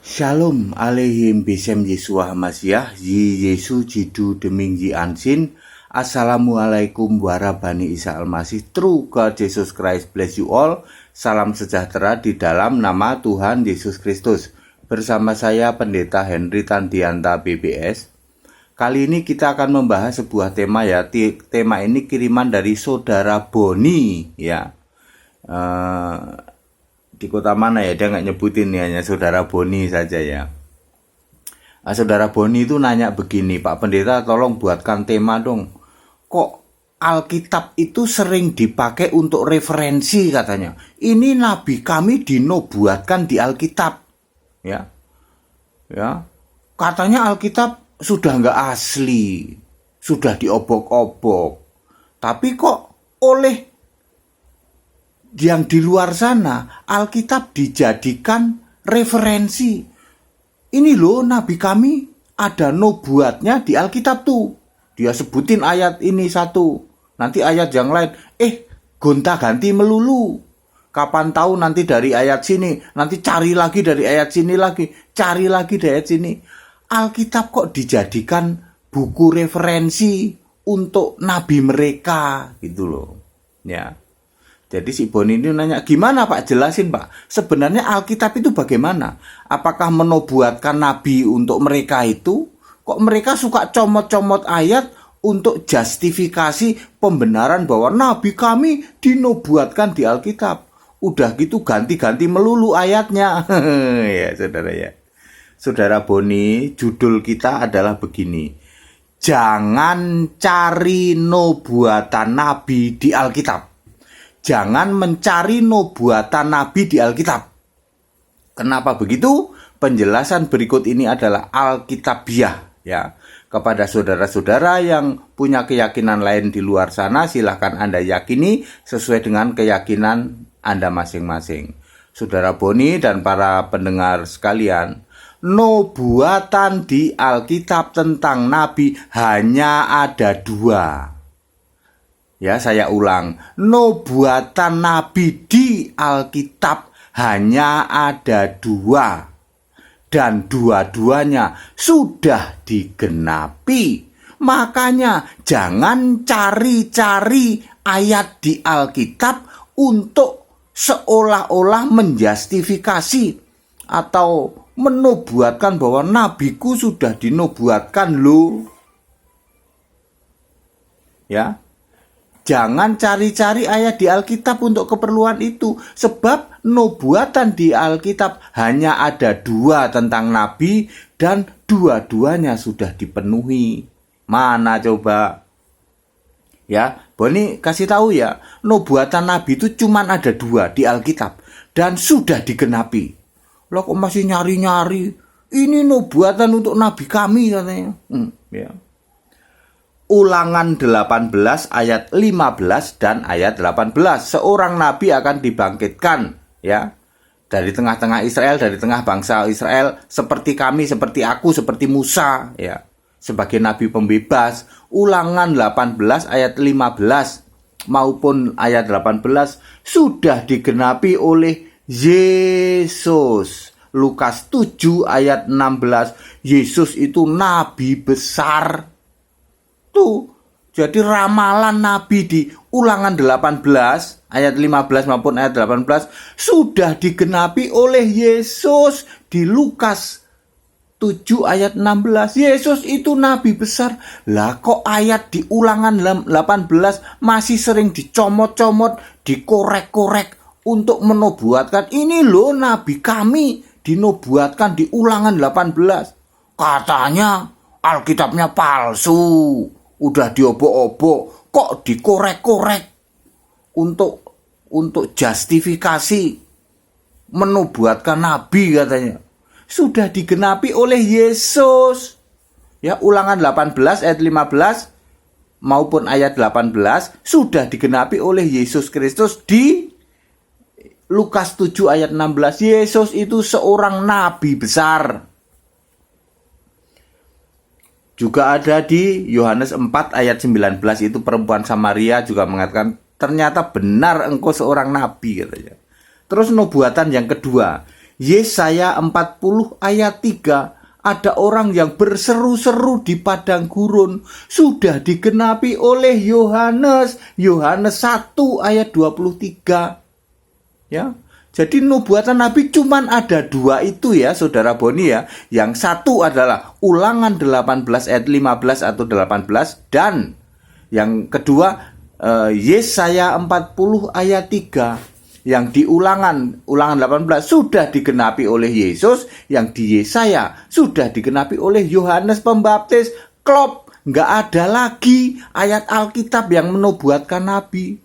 Shalom aleihim besem Yesua Hamasiah Yi Yesu Jidu Deming Yi Ansin. Assalamualaikum warahmatullahi Isa Almasih. True God Jesus Christ bless you all. Salam sejahtera di dalam nama Tuhan Yesus Kristus. Bersama saya Pendeta Henry Tandianta BBS. Kali ini kita akan membahas sebuah tema ya. Tema ini kiriman dari Saudara Boni ya. Di kota mana ya, dia nggak nyebutin ya, hanya Saudara Boni saja ya. Saudara Boni itu nanya begini, Pak Pendeta tolong buatkan tema dong. Kok Alkitab itu sering dipakai untuk referensi katanya. Ini nabi kami dinubuatkan di Alkitab ya. Ya. Katanya Alkitab sudah nggak asli, sudah diobok-obok. Tapi kok oleh yang di luar sana Alkitab dijadikan referensi. Ini loh nabi kami ada nubuatnya di Alkitab tuh. Dia sebutin ayat ini satu, nanti ayat yang lain gonta-ganti melulu. Kapan tahu nanti dari ayat sini, nanti cari lagi dari ayat sini lagi, cari lagi dari ayat sini. Alkitab kok dijadikan buku referensi untuk nabi mereka gitu loh. Ya. Jadi si Boni ini nanya, gimana Pak, jelasin Pak, sebenarnya Alkitab itu bagaimana? Apakah menubuatkan nabi untuk mereka itu? Kok mereka suka comot-comot ayat untuk justifikasi pembenaran bahwa nabi kami dinubuatkan di Alkitab? Udah gitu ganti-ganti melulu ayatnya. Ya saudara ya. Saudara Boni, judul kita adalah begini. Jangan cari nubuatan nabi di Alkitab. Jangan mencari nubuatan nabi di Alkitab. Kenapa begitu? Penjelasan berikut ini adalah Alkitabiah ya. Kepada saudara-saudara yang punya keyakinan lain di luar sana, silahkan Anda yakini sesuai dengan keyakinan Anda masing-masing. Saudara Boni dan para pendengar sekalian, nubuatan di Alkitab tentang nabi hanya ada dua. Ya, saya ulang, nubuatan nabi di Alkitab hanya ada dua. Dan dua-duanya sudah digenapi. Makanya jangan cari-cari ayat di Alkitab untuk seolah-olah menjustifikasi atau menubuatkan bahwa nabiku sudah dinubuatkan loh. Ya. Jangan cari-cari ayat di Alkitab untuk keperluan itu. Sebab nubuatan di Alkitab hanya ada dua tentang nabi dan dua-duanya sudah dipenuhi. Mana coba? Ya, Boni kasih tahu ya, nubuatan nabi itu cuma ada dua di Alkitab dan sudah digenapi. Loh kok masih nyari-nyari? Ini nubuatan untuk nabi kami katanya. Ya. Ulangan 18 ayat 15 dan ayat 18. Seorang nabi akan dibangkitkan ya dari tengah-tengah Israel, dari tengah bangsa Israel, seperti kami, seperti aku, seperti Musa ya, sebagai nabi pembebas. Ulangan 18 ayat 15 maupun ayat 18 sudah digenapi oleh Yesus. Lukas 7 ayat 16, Yesus itu nabi besar. Tuh, jadi ramalan nabi di ulangan 18 ayat 15 maupun ayat 18 sudah digenapi oleh Yesus di Lukas 7 ayat 16. Yesus itu nabi besar. Lah kok ayat di ulangan 18 masih sering dicomot-comot, dikorek-korek untuk menubuatkan ini loh nabi kami dinubuatkan di ulangan 18. Katanya Alkitabnya palsu. Udah diobok-obok, kok dikorek-korek untuk justifikasi menubuatkan nabi katanya. Sudah digenapi oleh Yesus. Ya, ulangan 18 ayat 15 maupun ayat 18 sudah digenapi oleh Yesus Kristus di Lukas 7 ayat 16. Yesus itu seorang nabi besar. Juga ada di Yohanes 4 ayat 19, itu perempuan Samaria juga mengatakan, ternyata benar engkau seorang nabi katanya. Terus nubuatan yang kedua, Yesaya 40 ayat 3, ada orang yang berseru-seru di padang gurun, sudah digenapi oleh Yohanes. Yohanes 1 ayat 23. Ya. Jadi nubuatan Nabi cuman ada 2 itu ya, Saudara Boni ya. Yang satu adalah Ulangan 18 ayat 15 atau 18, dan yang kedua Yesaya 40 ayat 3. Yang di ulangan 18 sudah digenapi oleh Yesus, yang di Yesaya sudah digenapi oleh Yohanes Pembaptis. Klop, nggak ada lagi ayat Alkitab yang menubuatkan Nabi.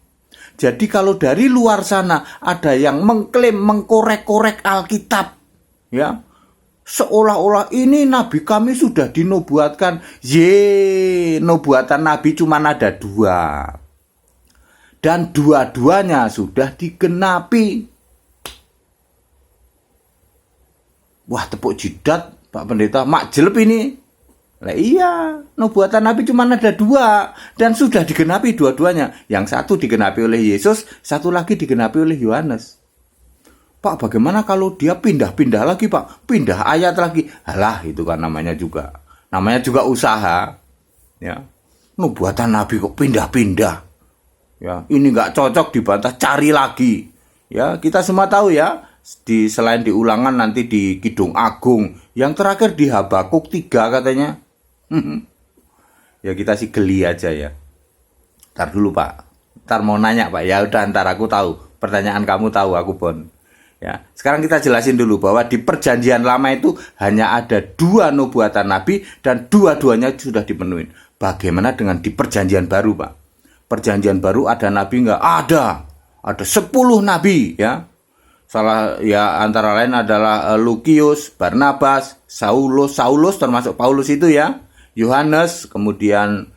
Jadi kalau dari luar sana ada yang mengklaim, mengkorek-korek Alkitab, ya, seolah-olah ini Nabi kami sudah dinubuatkan. Nubuatan Nabi cuma ada 2. Dan dua-duanya sudah digenapi. Wah, tepuk jidat Pak Pendeta, mak jelep ini. Lah iya, nubuatan Nabi cuma ada 2 dan sudah digenapi dua-duanya. Yang satu digenapi oleh Yesus, satu lagi digenapi oleh Yohanes. Pak, bagaimana kalau dia pindah-pindah lagi, Pak? Pindah ayat lagi. Alah, itu kan namanya juga usaha. Ya. Nubuatan Nabi kok pindah-pindah. Ya, ini nggak cocok, dibantah, cari lagi. Ya, kita semua tahu ya, selain di Ulangan nanti di Kidung Agung, yang terakhir di Habakuk 3 katanya. Ya kita sih geli aja ya. Ntar dulu Pak, ntar mau nanya Pak, ya udah ntar aku tahu, pertanyaan kamu tahu, aku Bon. Ya, sekarang kita jelasin dulu bahwa di Perjanjian Lama itu hanya ada 2 nubuatan Nabi dan dua-duanya sudah dipenuhi. Bagaimana dengan di Perjanjian Baru Pak? Perjanjian Baru ada nabi nggak? Ada 10 nabi ya. Salah ya, antara lain adalah Lukius, Barnabas, Saulus termasuk Paulus itu ya, Yohanes, kemudian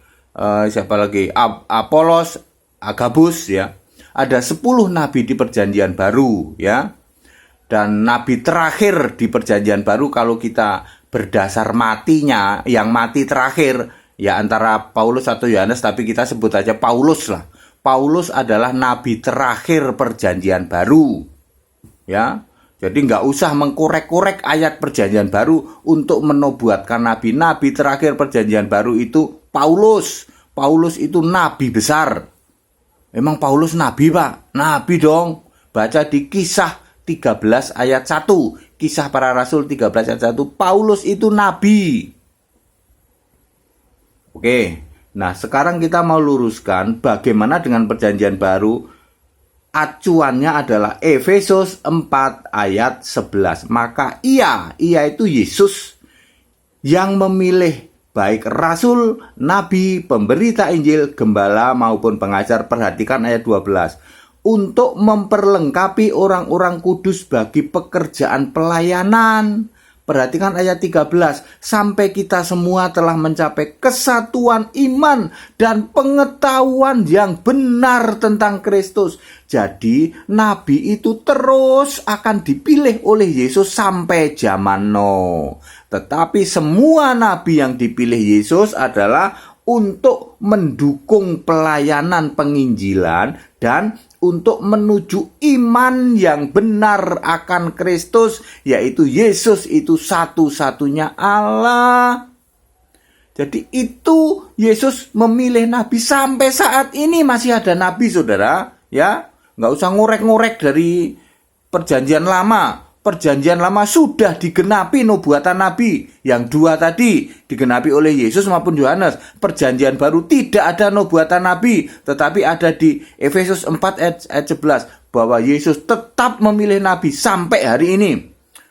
siapa lagi? Apolos, Agabus ya. Ada 10 nabi di Perjanjian Baru ya. Dan nabi terakhir di Perjanjian Baru kalau kita berdasar matinya, yang mati terakhir ya antara Paulus atau Yohanes, tapi kita sebut aja Paulus lah. Paulus adalah nabi terakhir Perjanjian Baru. Ya. Jadi nggak usah mengkorek-korek ayat Perjanjian Baru untuk menubuatkan nabi. Nabi terakhir Perjanjian Baru itu Paulus. Paulus itu nabi besar. Emang Paulus nabi, Pak? Nabi dong. Baca di Kisah 13 ayat 1. Kisah Para Rasul 13 ayat 1. Paulus itu nabi. Oke, nah sekarang kita mau luruskan bagaimana dengan Perjanjian Baru. Acuannya adalah Efesus 4 ayat 11. Maka ia itu Yesus yang memilih baik rasul, nabi, pemberita Injil, gembala maupun pengajar. Perhatikan ayat 12. Untuk memperlengkapi orang-orang kudus bagi pekerjaan pelayanan. Perhatikan ayat 13, sampai kita semua telah mencapai kesatuan iman dan pengetahuan yang benar tentang Kristus. Jadi nabi itu terus akan dipilih oleh Yesus sampai zaman Nuh. Tetapi semua nabi yang dipilih Yesus adalah untuk mendukung pelayanan penginjilan dan untuk menuju iman yang benar akan Kristus, yaitu Yesus itu satu-satunya Allah. Jadi itu Yesus memilih nabi. Sampai saat ini masih ada nabi, saudara. Ya, nggak usah ngorek-ngorek dari Perjanjian Lama. Perjanjian Lama sudah digenapi nubuatan Nabi. Yang 2 tadi digenapi oleh Yesus maupun Yohanes. Perjanjian Baru tidak ada nubuatan Nabi, tetapi ada di Efesus 4 ayat 11 bahwa Yesus tetap memilih Nabi sampai hari ini.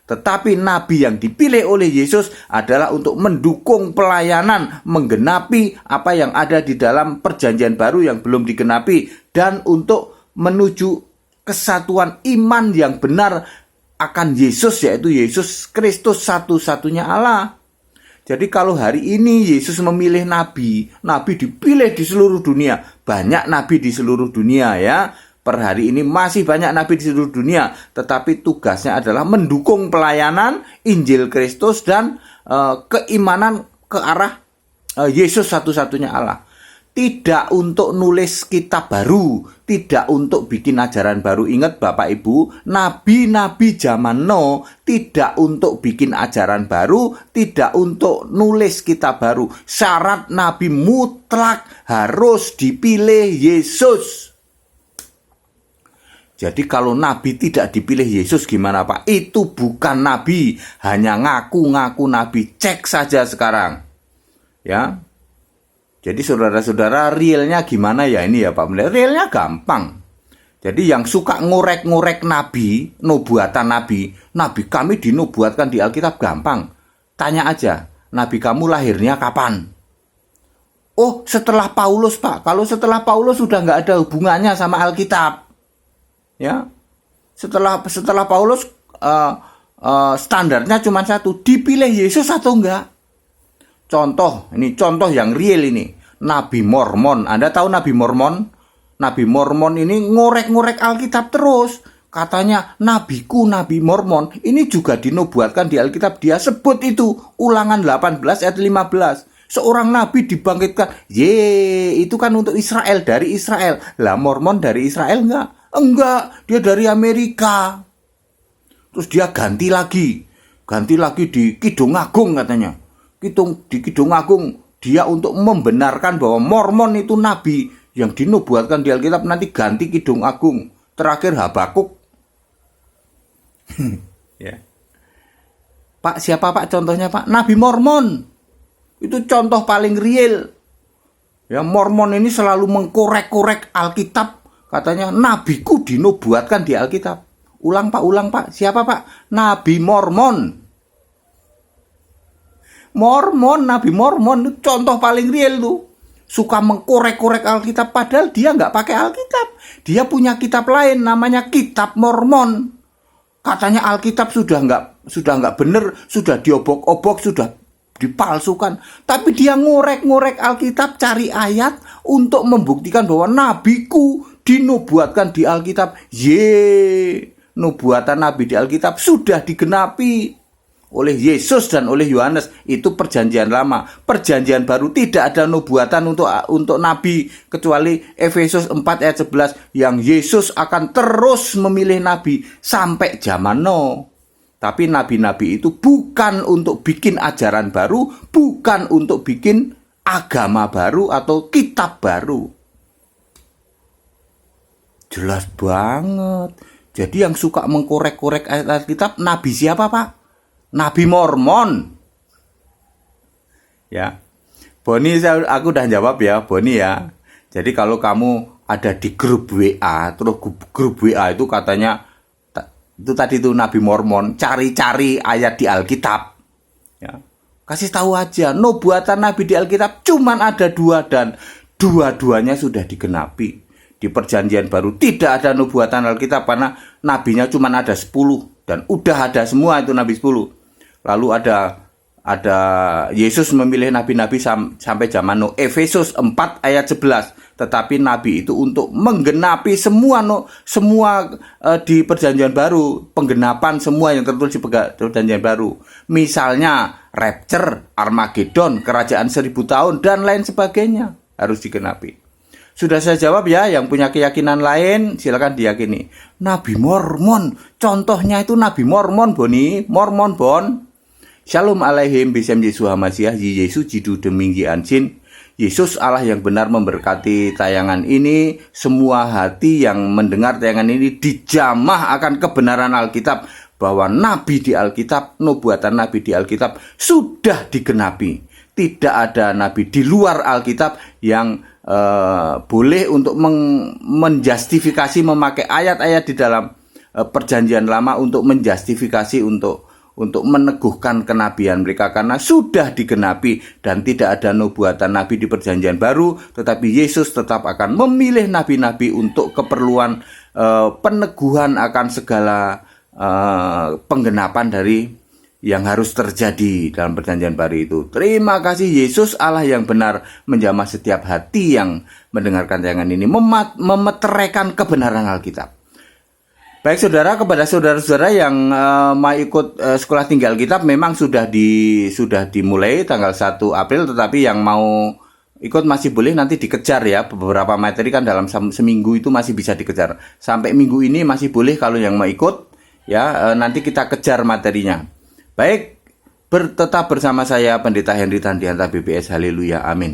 Tetapi Nabi yang dipilih oleh Yesus adalah untuk mendukung pelayanan, menggenapi apa yang ada di dalam Perjanjian Baru yang belum digenapi, dan untuk menuju kesatuan iman yang benar akan Yesus, yaitu Yesus Kristus satu-satunya Allah. Jadi kalau hari ini Yesus memilih nabi dipilih di seluruh dunia. Banyak nabi di seluruh dunia ya. Per hari ini masih banyak nabi di seluruh dunia. Tetapi tugasnya adalah mendukung pelayanan Injil Kristus dan keimanan ke arah Yesus satu-satunya Allah. tidak untuk nulis kitab baru, tidak untuk bikin ajaran baru. Ingat Bapak Ibu, nabi-nabi zaman Nuh tidak untuk bikin ajaran baru, tidak untuk nulis kitab baru. Syarat nabi mutlak harus dipilih Yesus. Jadi kalau nabi tidak dipilih Yesus gimana Pak? Itu bukan nabi, hanya ngaku-ngaku nabi. Cek saja sekarang. Ya. Jadi saudara-saudara, realnya gimana ya ini ya Pak Pendeta? Realnya gampang. Jadi yang suka ngorek-ngorek nabi, nubuatan nabi kami dinubuatkan di Alkitab gampang. Tanya aja, nabi kamu lahirnya kapan? Oh, setelah Paulus Pak. Kalau setelah Paulus sudah nggak ada hubungannya sama Alkitab. Ya, setelah Paulus standarnya cuma satu, dipilih Yesus atau enggak. Contoh yang real ini, Nabi Mormon. Anda tahu Nabi Mormon? Nabi Mormon ini ngorek-ngorek Alkitab terus. Katanya nabiku Nabi Mormon ini juga dinubuatkan di Alkitab. Dia sebut itu Ulangan 18 ayat 15. Seorang nabi dibangkitkan. Itu kan untuk Israel, dari Israel. Lah Mormon dari Israel enggak? Enggak, dia dari Amerika. Terus dia ganti lagi di Kidung Agung katanya. Di Kidung Agung dia untuk membenarkan bahwa Mormon itu nabi yang dinubuatkan di Alkitab, nanti ganti Kidung Agung. Terakhir Habakuk. Ya. Pak, siapa Pak contohnya Pak? Nabi Mormon. Itu contoh paling real. Ya, Mormon ini selalu mengkorek-korek Alkitab. Katanya nabiku dinubuatkan di Alkitab. Ulang Pak. Siapa Pak? Nabi Mormon. Nabi Mormon itu contoh paling real tuh. Suka mengkorek-korek Alkitab padahal dia nggak pakai Alkitab. Dia punya kitab lain namanya Kitab Mormon. Katanya Alkitab sudah nggak benar, sudah diobok-obok, sudah dipalsukan. Tapi dia ngorek-ngorek Alkitab, cari ayat untuk membuktikan bahwa nabiku dinubuatkan di Alkitab. Nubuatan nabi di Alkitab sudah digenapi oleh Yesus dan oleh Yohanes. Itu perjanjian lama. Perjanjian baru tidak ada nubuatan untuk nabi kecuali Efesus 4 ayat 11 yang Yesus akan terus memilih nabi sampai zaman Nuh. Tapi nabi-nabi itu bukan untuk bikin ajaran baru, bukan untuk bikin agama baru atau kitab baru. Jelas banget. Jadi yang suka mengkorek-korek ayat kitab, nabi siapa Pak? Nabi Mormon. Ya. Boni, aku udah jawab ya, Boni ya. Jadi kalau kamu ada di grup WA, terus grup WA itu katanya itu tadi tuh Nabi Mormon, cari-cari ayat di Alkitab. Ya. Kasih tahu aja, nubuatan Nabi di Alkitab cuman ada 2 dan dua-duanya sudah digenapi. Di perjanjian baru tidak ada nubuatan Alkitab karena nabinya cuma ada 10 dan udah ada semua itu nabi 10. Lalu ada Yesus memilih nabi-nabi sampai zaman Nuh. Efesus 4 ayat 11. Tetapi nabi itu untuk menggenapi semua di perjanjian baru, penggenapan semua yang tertulis di perjanjian baru. Misalnya rapture, Armageddon, kerajaan 1000 tahun dan lain sebagainya harus digenapi. Sudah saya jawab ya, yang punya keyakinan lain silakan diyakini. Nabi Mormon, contohnya itu Nabi Mormon, Boni, Mormon Bon. Shalom alaihim bisem Yesus Hamasiah, Yesus jidu deminggi anjin. Yesus Allah yang benar memberkati tayangan ini. Semua hati yang mendengar tayangan ini dijamah akan kebenaran Alkitab. Bahwa nabi di Alkitab, nubuatan nabi di Alkitab sudah digenapi. Tidak ada nabi di luar Alkitab yang boleh untuk menjustifikasi memakai ayat-ayat di dalam perjanjian lama untuk menjustifikasi untuk meneguhkan kenabian mereka karena sudah digenapi dan tidak ada nubuatan nabi di perjanjian baru, tetapi Yesus tetap akan memilih nabi-nabi untuk keperluan peneguhan akan segala penggenapan dari yang harus terjadi dalam perjanjian baru itu. Terima kasih Yesus Allah yang benar menjamah setiap hati yang mendengarkan tayangan ini, memeteraikan kebenaran Alkitab. Baik saudara, kepada saudara-saudara yang mau ikut sekolah tinggi Alkitab memang sudah dimulai tanggal 1 April, tetapi yang mau ikut masih boleh, nanti dikejar ya. Beberapa materi kan dalam seminggu itu masih bisa dikejar. Sampai minggu ini masih boleh kalau yang mau ikut ya, nanti kita kejar materinya. Baik, tetap bersama saya Pendeta Henry Tandianta BPS. Haleluya, amin.